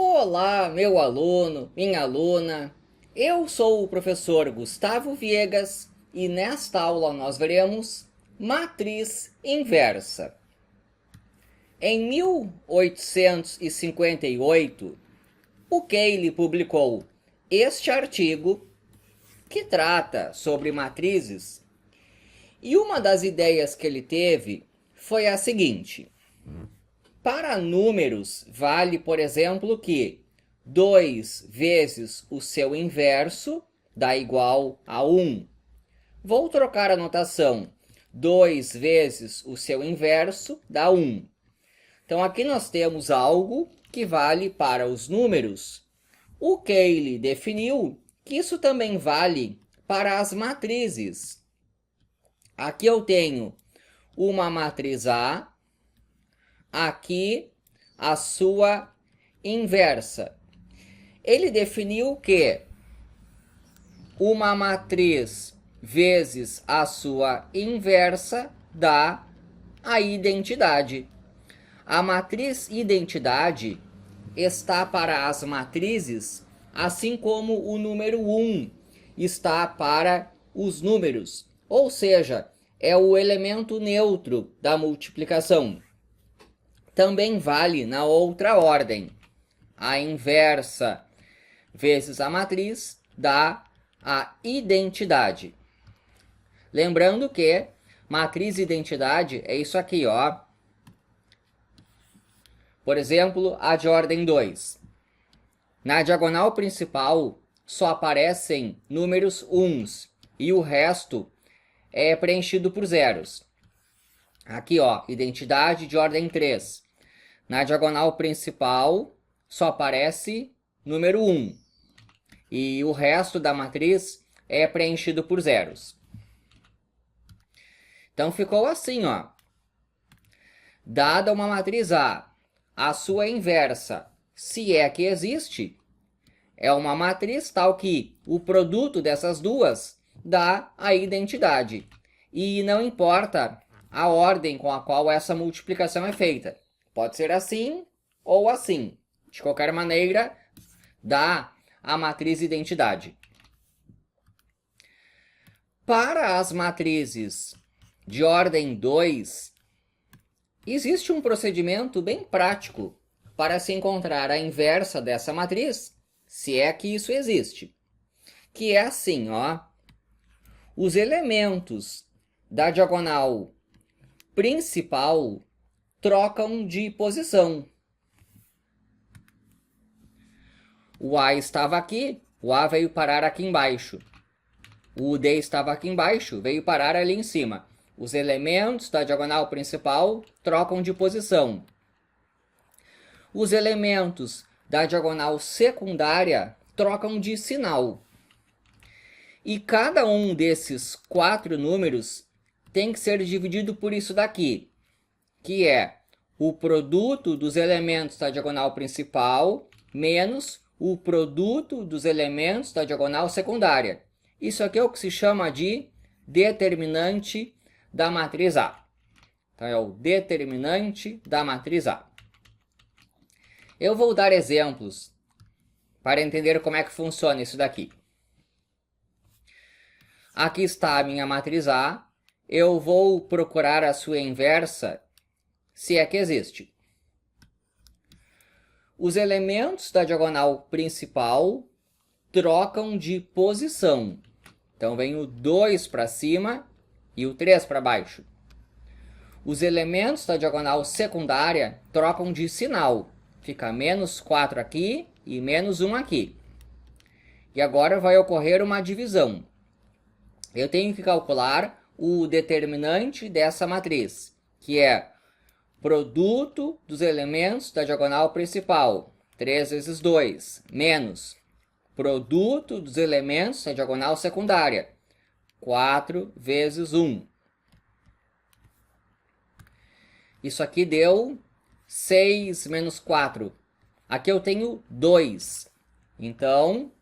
Olá, meu aluno, minha aluna. Eu sou o professor Gustavo Viegas e nesta aula nós veremos matriz inversa. Em 1858, o Cayley publicou este artigo que trata sobre matrizes e uma das ideias que ele teve foi a seguinte: para números, vale, por exemplo, que 2 vezes o seu inverso dá igual a 1. Vou trocar a notação. 2 vezes o seu inverso dá 1. Então, aqui nós temos algo que vale para os números. O Cayley definiu que isso também vale para as matrizes. Aqui eu tenho uma matriz A, aqui a sua inversa. Ele definiu que uma matriz vezes a sua inversa dá a identidade. A matriz identidade está para as matrizes, assim como o número 1 está para os números, ou seja, é o elemento neutro da multiplicação. Também vale na outra ordem. A inversa vezes a matriz dá a identidade. Lembrando que matriz e identidade é isso aqui, ó. Por exemplo, a de ordem 2. Na diagonal principal só aparecem números uns e o resto é preenchido por zeros. Aqui, ó, identidade de ordem 3. Na diagonal principal só aparece número 1 e o resto da matriz é preenchido por zeros. Então ficou assim, ó. Dada uma matriz a sua inversa, se é que existe, é uma matriz tal que o produto dessas duas dá a identidade. E não importa a ordem com a qual essa multiplicação é feita. Pode ser assim ou assim. De qualquer maneira, dá a matriz identidade. Para as matrizes de ordem 2, existe um procedimento bem prático para se encontrar a inversa dessa matriz, se é que isso existe. Que é assim, ó. Os elementos da diagonal principal trocam de posição. O A estava aqui, o A veio parar aqui embaixo. O D estava aqui embaixo, veio parar ali em cima. Os elementos da diagonal principal trocam de posição. Os elementos da diagonal secundária trocam de sinal. E cada um desses 4 números tem que ser dividido por isso daqui, que é o produto dos elementos da diagonal principal menos o produto dos elementos da diagonal secundária. Isso aqui é o que se chama de determinante da matriz A. Então, é o determinante da matriz A. Eu vou dar exemplos para entender como é que funciona isso daqui. Aqui está a minha matriz A. Eu vou procurar a sua inversa, se é que existe. Os elementos da diagonal principal trocam de posição. Então, vem o 2 para cima e o 3 para baixo. Os elementos da diagonal secundária trocam de sinal. Fica menos 4 aqui e menos 1 aqui. E agora vai ocorrer uma divisão. Eu tenho que calcular o determinante dessa matriz, que é produto dos elementos da diagonal principal, 3 vezes 2, menos produto dos elementos da diagonal secundária, 4 vezes 1. Isso aqui deu 6 menos 4. Aqui eu tenho 2. Então,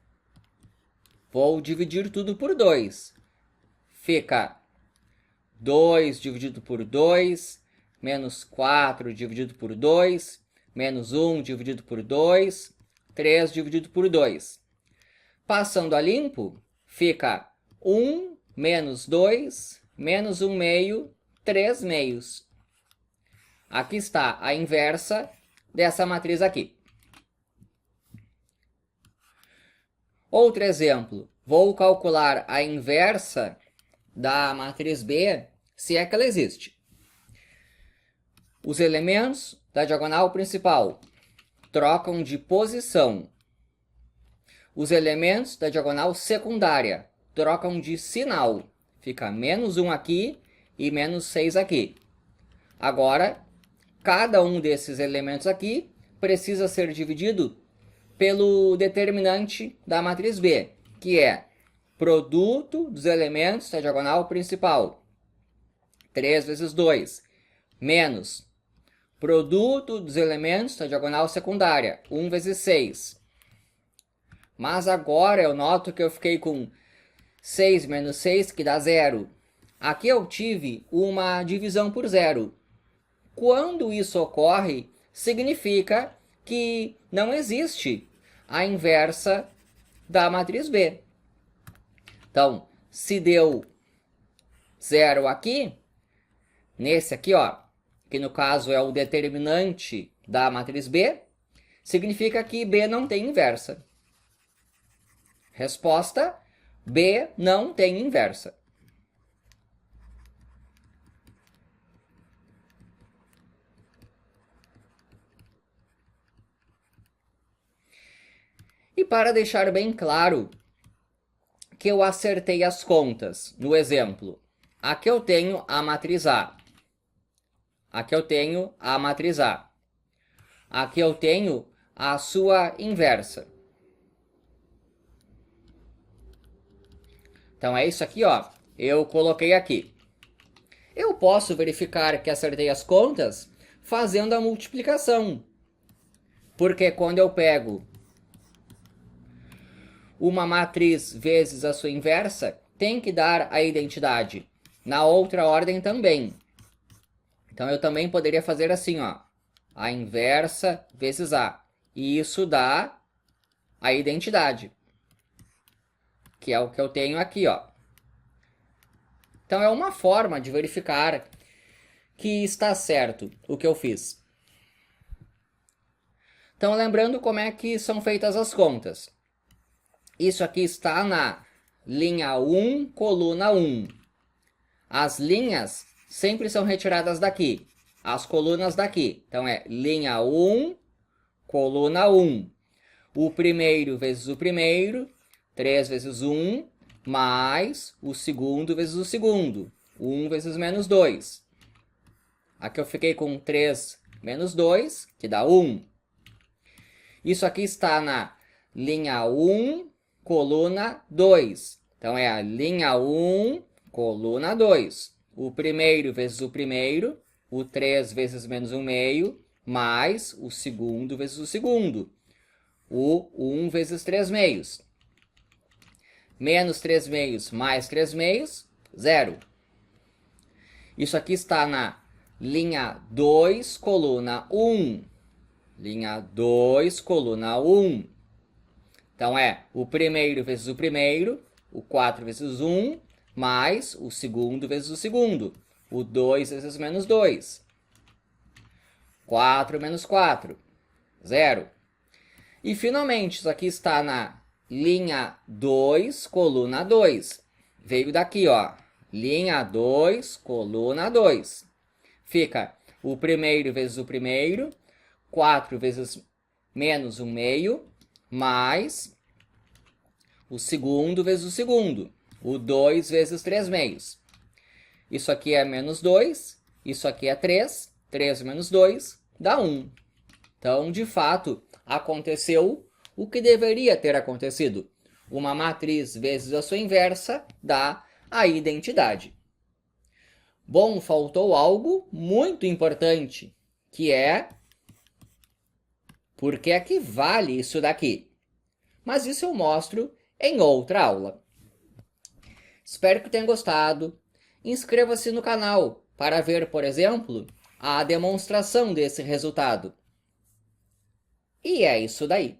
vou dividir tudo por 2. Fica 2 dividido por 2, menos 4 dividido por 2, menos 1 dividido por 2, 3 dividido por 2. Passando a limpo, fica 1 menos 2 menos 1 meio, 3 meios. Aqui está a inversa dessa matriz aqui. Outro exemplo, vou calcular a inversa da matriz B, se é que ela existe. Os elementos da diagonal principal trocam de posição. Os elementos da diagonal secundária trocam de sinal. Fica menos 1 aqui e menos 6 aqui. Agora, cada um desses elementos aqui precisa ser dividido pelo determinante da matriz B, que é produto dos elementos da diagonal principal, 3 vezes 2, menos produto dos elementos da diagonal secundária, 1 vezes 6. Mas agora eu noto que eu fiquei com 6 menos 6, que dá 0. Aqui eu tive uma divisão por 0. Quando isso ocorre, significa que não existe a inversa da matriz B. Então, se deu 0 aqui, nesse aqui, ó, que no caso é o determinante da matriz B, significa que B não tem inversa. Resposta: B não tem inversa. E para deixar bem claro que eu acertei as contas, no exemplo, aqui eu tenho a matriz A. Aqui eu tenho a matriz A. Aqui eu tenho a sua inversa. Então é isso aqui, ó. Eu coloquei aqui. Eu posso verificar que acertei as contas fazendo a multiplicação. Porque quando eu pego uma matriz vezes a sua inversa, tem que dar a identidade. Na outra ordem também. Então eu também poderia fazer assim, ó. A inversa vezes A. E isso dá a identidade. Que é o que eu tenho aqui, ó. Então é uma forma de verificar que está certo o que eu fiz. Então lembrando como é que são feitas as contas. Isso aqui está na linha 1, coluna 1. As linhas sempre são retiradas daqui. As colunas daqui. Então é linha 1, coluna 1. O primeiro vezes o primeiro, 3 vezes 1, mais o segundo vezes o segundo, 1 vezes menos 2. Aqui eu fiquei com 3 menos 2, que dá 1. Isso aqui está na linha 1, coluna 2. Então é a linha 1, coluna 2. O primeiro vezes o primeiro, o 3 vezes menos 1 meio, mais o segundo vezes o segundo, o 1 vezes 3 meios. Menos 3 meios mais 3 meios, 0. Isso aqui está na linha 2, coluna 1. Linha 2, coluna 1. Então é o primeiro vezes o primeiro, o 4 vezes 1, mais o segundo vezes o segundo, o 2 vezes menos 2. 4 menos 4, 0. E finalmente, isso aqui está na linha 2, coluna 2. Veio daqui, ó. Linha 2, coluna 2. Fica o primeiro vezes o primeiro, 4 vezes menos 1 meio, mais o segundo vezes o segundo, o 2 vezes 3 meios. Isso aqui é menos 2, isso aqui é 3, 3 menos 2 dá 1. Então, de fato, aconteceu o que deveria ter acontecido. Uma matriz vezes a sua inversa dá a identidade. Bom, faltou algo muito importante, que é por que é que vale isso daqui. Mas isso eu mostro em outra aula. Espero que tenha gostado. Inscreva-se no canal para ver, por exemplo, a demonstração desse resultado. E é isso daí.